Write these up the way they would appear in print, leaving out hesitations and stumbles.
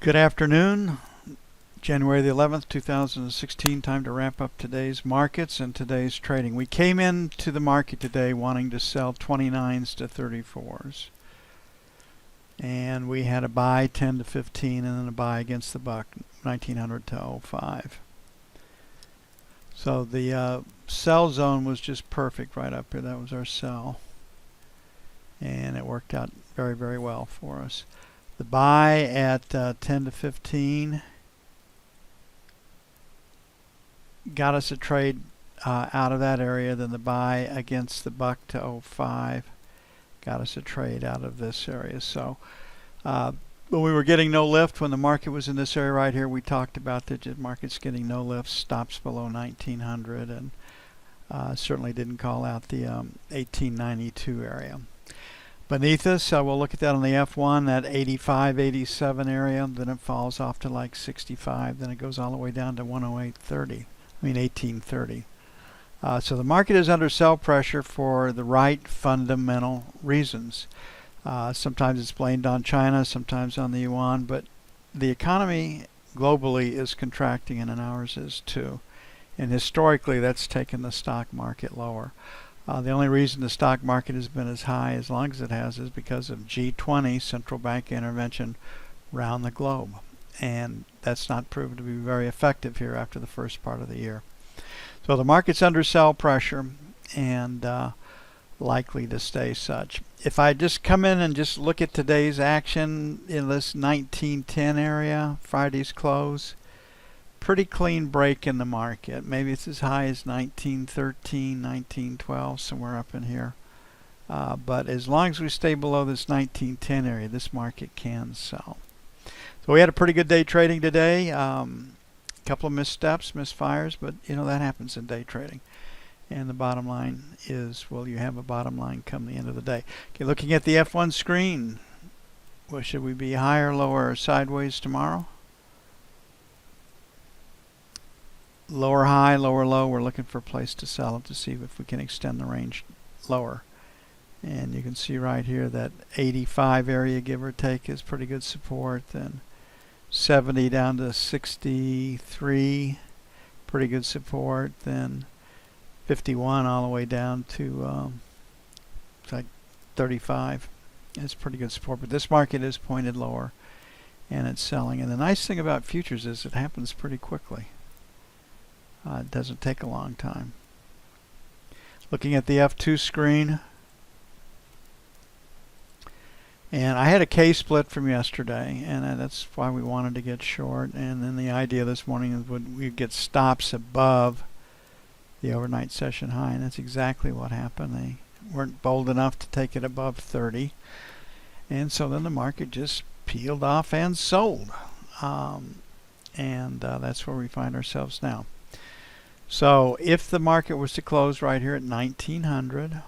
Good afternoon, January the 11th, 2016. Time to wrap up today's markets and today's trading. We came into the market today wanting to sell 29s to 34s. And we had a buy 10 to 15 and then a buy against the buck 1900 to 05. So the sell zone was just perfect right up here. That was our sell. And it worked out very, very well for us. The buy at 10 to 15 got us a trade out of that area. Then the buy against the buck to 05 got us a trade out of this area. So when we were getting no lift, when the market was in this area right here, we talked about the market's getting no lift, stops below 1900, and certainly didn't call out the 1892 area. Beneath us, we'll look at that on the F1, that 85, 87 area. Then it falls off to like 65. Then it goes all the way down to 1830. So the market is under sell pressure for the right fundamental reasons. Sometimes it's blamed on China, sometimes on the yuan, but the economy globally is contracting and ours is too. And historically, that's taken the stock market lower. The only reason the stock market has been as high as long as it has is because of G20 central bank intervention around the globe. And that's not proven to be very effective here after the first part of the year. So the market's under sell pressure and likely to stay such. If I just come in and just look at today's action in this 1910 area, Friday's close, pretty clean break in the market. Maybe it's as high as 1913, 1912, somewhere up in here. But as long as we stay below this 1910 area, this market can sell. So we had a pretty good day trading today. Couple of missteps, misfires, but you know that happens in day trading. And the bottom line is, will you have a bottom line come the end of the day? Okay, looking at the F1 screen, well, should we be higher, lower, or sideways tomorrow? Lower high, lower low. We're looking for a place to sell it to see if we can extend the range lower. And you can see right here that 85 area, give or take, is pretty good support. Then 70 down to 63, pretty good support. Then 51 all the way down to like 35. It's pretty good support. But this market is pointed lower and it's selling. And the nice thing about futures is it happens pretty quickly. It doesn't take a long time. Looking at the F2 screen. And I had a K split from yesterday, and that's why we wanted to get short. And then the idea this morning is we'd get stops above the overnight session high, and that's exactly what happened. They weren't bold enough to take it above 30. And so then the market just peeled off and sold. That's where we find ourselves now. So if the market was to close right here at 1900,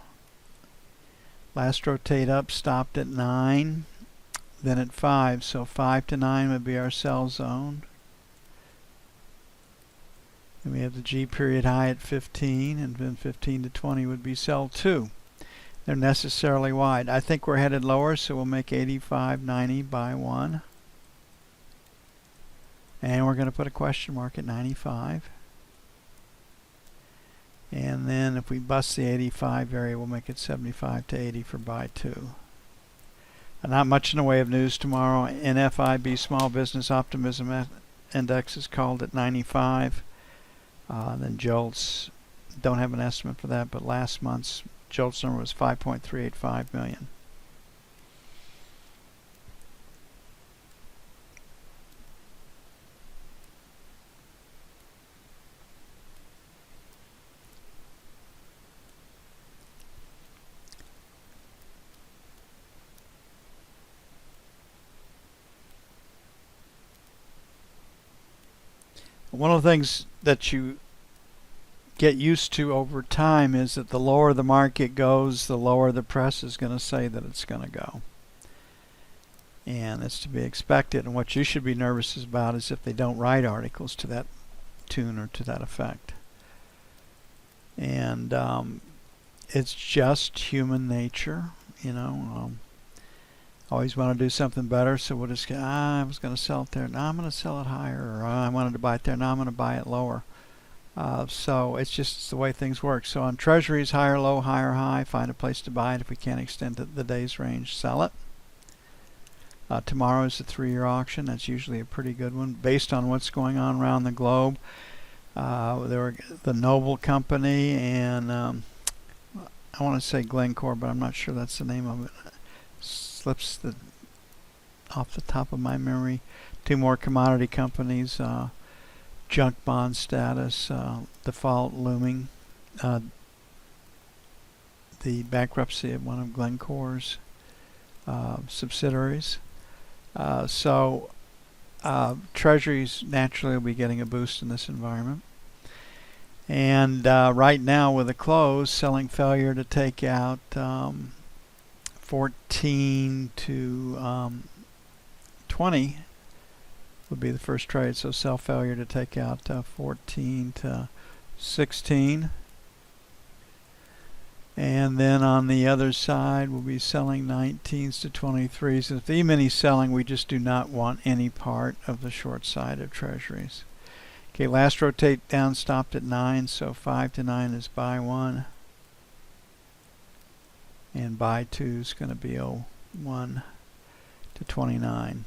last rotate up stopped at 9, then at 5. So 5 to 9 would be our sell zone. And we have the G period high at 15, and then 15 to 20 would be sell 2. They're necessarily wide. I think we're headed lower, so we'll make 85, 90, buy 1. And we're going to put a question mark at 95. And then if we bust the 85 area, we'll make it 75 to 80 for buy 2. Not much in the way of news tomorrow. NFIB Small Business Optimism Index is called at 95. Then JOLTS, don't have an estimate for that, but last month's JOLTS number was 5.385 million. One of the things that you get used to over time is that the lower the market goes, the lower the press is going to say that it's going to go. And it's to be expected. And what you should be nervous about is if they don't write articles to that tune or to that effect. And it's just human nature, you know. Always want to do something better, so we'll just get, I was going to sell it there, now I'm going to sell it higher, or I wanted to buy it there, now I'm going to buy it lower. So it's just the way things work. So on treasuries, higher low, higher high, find a place to buy it. If we can't extend the day's range, sell it. Tomorrow is the 3-year auction. That's usually a pretty good one based on what's going on around the globe. There were the Noble Company and I want to say Glencore, but I'm not sure that's the name of it. Slips off the top of my memory. 2 more commodity companies, junk bond status, default looming, the bankruptcy of one of Glencore's subsidiaries. So treasuries naturally will be getting a boost in this environment. And right now with the close, selling failure to take out 14 to 20 would be the first trade. So sell failure to take out 14 to 16. And then on the other side, we'll be selling 19s to 23s. If the E-mini selling, we just do not want any part of the short side of treasuries. Okay, last rotate down stopped at 9, so 5 to 9 is buy 1. And buy 2 is going to be 1 to 29.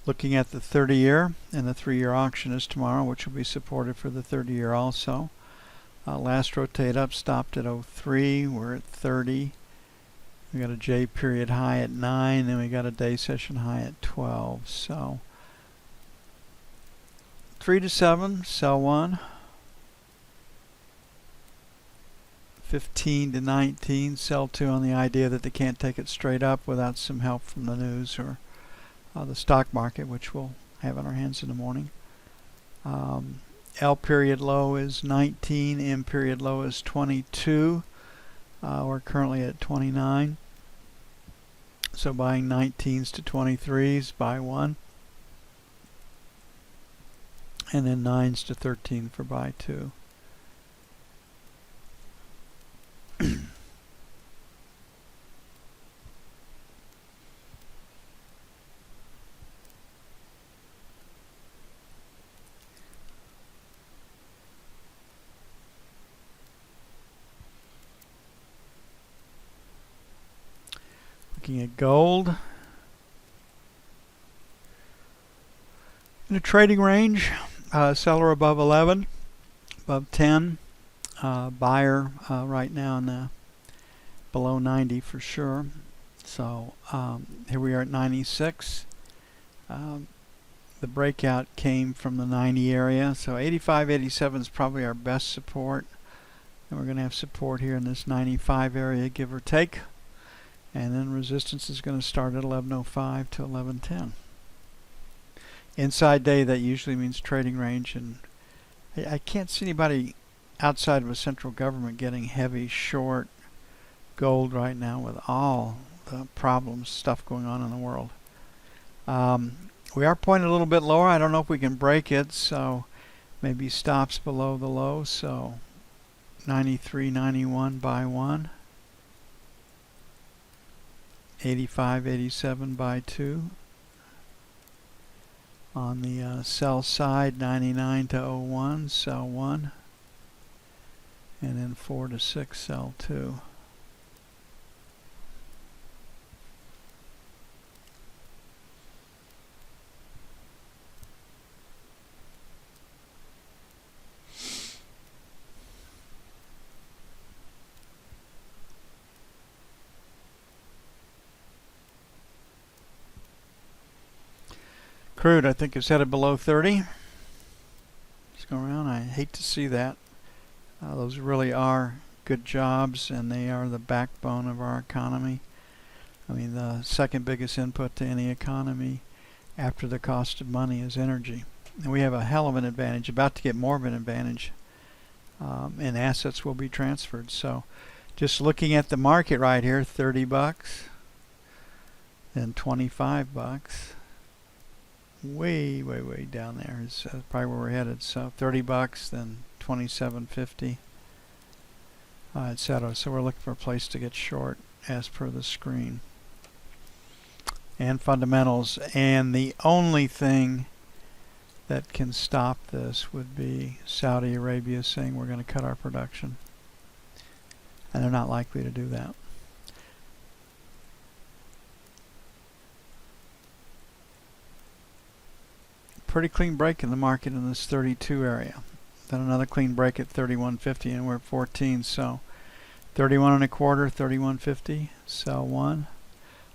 Looking at the 30-year, and the 3-year auction is tomorrow, which will be supported for the 30-year also. Last rotate up stopped at 03. We're at 30. We got a J period high at 9, and we got a day session high at 12. So 3 to 7, sell 1. 15 to 19, sell 2 on the idea that they can't take it straight up without some help from the news or the stock market, which we'll have on our hands in the morning. L period low is 19, M period low is 22. We're currently at 29. So buying 19s to 23s, buy 1. And then 9s to 13 for buy 2. Looking at gold. In a trading range, seller above 11, above 10, buyer right now in the below 90 for sure. So here we are at 96. The breakout came from the 90 area, so 85, 87 is probably our best support. And we're going to have support here in this 95 area, give or take. And then resistance is going to start at 1105 to 1110. Inside day, that usually means trading range, and I can't see anybody outside of a central government getting heavy short gold right now with all the problems, stuff going on in the world. We are pointing a little bit lower. I don't know if we can break it, so maybe stops below the low. So 93, 91, buy 1. 85, 87, buy 2. On the sell side, 99 to 01, sell 1. And then 4 to 6, sell 2. Crude, I think, is headed below 30. Just go around. I hate to see that. Those really are good jobs, and they are the backbone of our economy. I mean, the second biggest input to any economy after the cost of money is energy. And we have a hell of an advantage, about to get more of an advantage, and assets will be transferred. So just looking at the market right here, 30 bucks, then 25 bucks. Way down there is probably where we're headed. So 30 bucks, then 27.50, etc. So we're looking for a place to get short as per the screen. And fundamentals, and the only thing that can stop this would be Saudi Arabia saying we're going to cut our production, and they're not likely to do that. Pretty clean break in the market in this 32 area, then another clean break at 31.50, and we're at 14. So 31 and a quarter, 31.50, sell 1.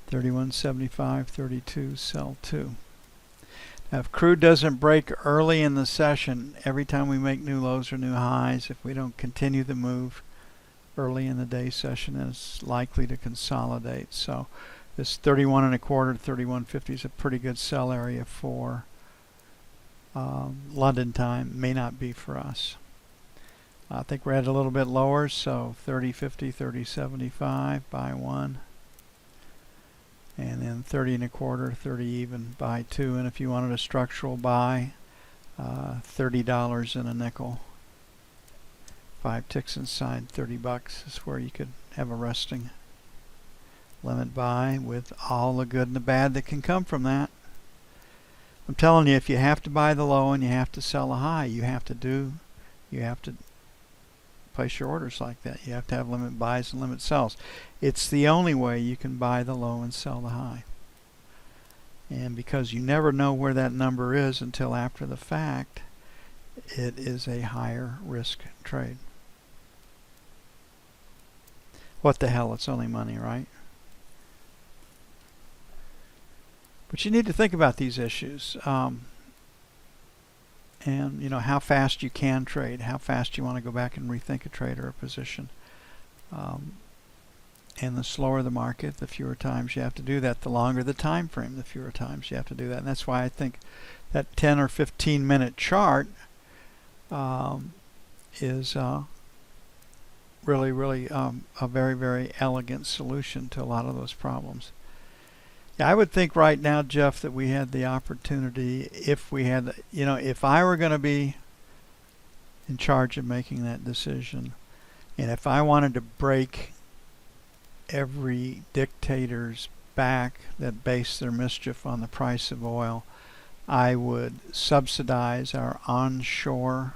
31.75, 32, sell 2. Now, if crude doesn't break early in the session, every time we make new lows or new highs, if we don't continue the move early in the day session, then it's likely to consolidate. So this 31 and a quarter, 31.50 is a pretty good sell area for London time. May not be for us. I think we're at a little bit lower, so 30.50, 30.75, buy 1. And then 30 and a quarter, 30 even, buy 2. And if you wanted a structural buy, $30 and a nickel. 5 ticks inside, 30 bucks is where you could have a resting limit buy with all the good and the bad that can come from that. I'm telling you, if you have to buy the low and you have to sell the high, you have to place your orders like that. You have to have limit buys and limit sells. It's the only way you can buy the low and sell the high. And because you never know where that number is until after the fact, it is a higher risk trade. What the hell, it's only money, right? But you need to think about these issues. And how fast you can trade, how fast you want to go back and rethink a trade or a position. And the slower the market, the fewer times you have to do that. The longer the time frame, the fewer times you have to do that. And that's why I think that 10 or 15 minute chart is really a very elegant solution to a lot of those problems. Yeah, I would think right now, Jeff, that we had the opportunity, if we had, if I were going to be in charge of making that decision, and if I wanted to break every dictator's back that base their mischief on the price of oil, I would subsidize our onshore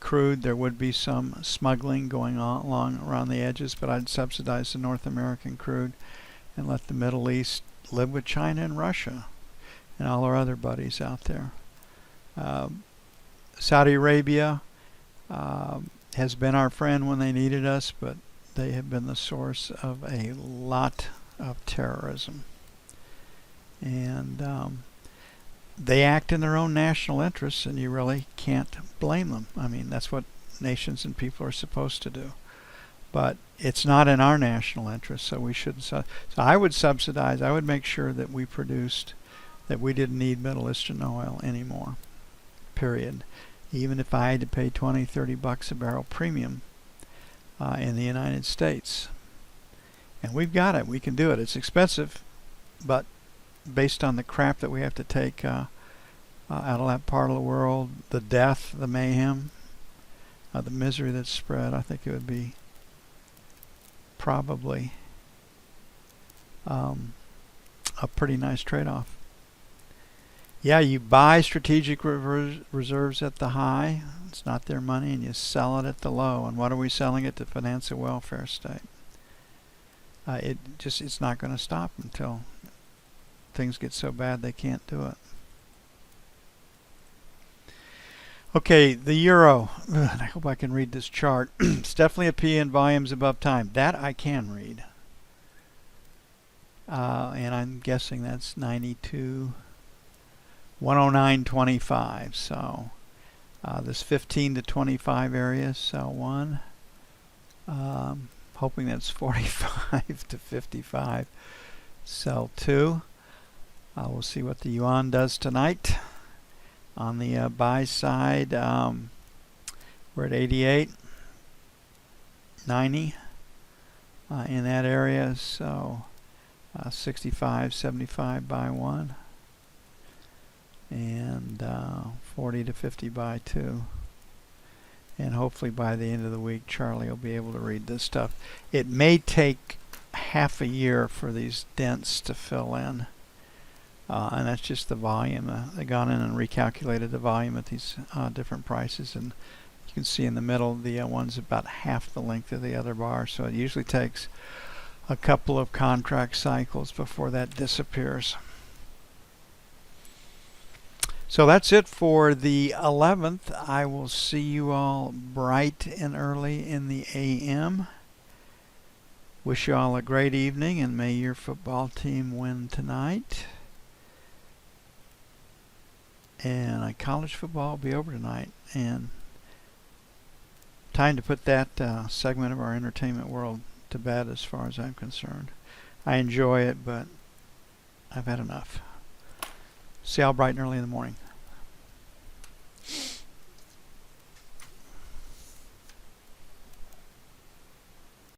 crude. There would be some smuggling going on along around the edges, but I'd subsidize the North American crude and let the Middle East live with China and Russia and all our other buddies out there. Saudi Arabia has been our friend when they needed us, but they have been the source of a lot of terrorism. And they act in their own national interests, and you really can't blame them. I mean, that's what nations and people are supposed to do. But it's not in our national interest, so we shouldn't. So I would subsidize, I would make sure that we produced, that we didn't need Middle Eastern oil anymore, period. Even if I had to pay 20, 30 bucks a barrel premium in the United States. And we've got it. We can do it. It's expensive, but based on the crap that we have to take out of that part of the world, the death, the mayhem, the misery that's spread, I think it would be probably a pretty nice trade-off. Yeah, you buy strategic reserves at the high. It's not their money, and you sell it at the low. And what are we selling it to finance a welfare state? It's not going to stop until things get so bad they can't do it. Okay, the euro. Ugh, I hope I can read this chart. It's definitely a P in volumes above time. That I can read. And I'm guessing that's 92. 109.25. So this 15 to 25 area, sell 1. Hoping that's 45 to 55. Sell 2. We'll see what the yuan does tonight. On the buy side, we're at 88, 90 in that area, so 65, 75 buy 1, and 40 to 50 buy 2. And hopefully by the end of the week, Charlie will be able to read this stuff. It may take half a year for these dents to fill in. And that's just the volume. They've gone in and recalculated the volume at these different prices. And you can see in the middle, the one's about half the length of the other bar. So it usually takes a couple of contract cycles before that disappears. So that's it for the 11th. I will see you all bright and early in the AM. Wish you all a great evening, and may your football team win tonight. And college football will be over tonight, and time to put that segment of our entertainment world to bed as far as I'm concerned. I enjoy it, but I've had enough. See y'all bright and early in the morning.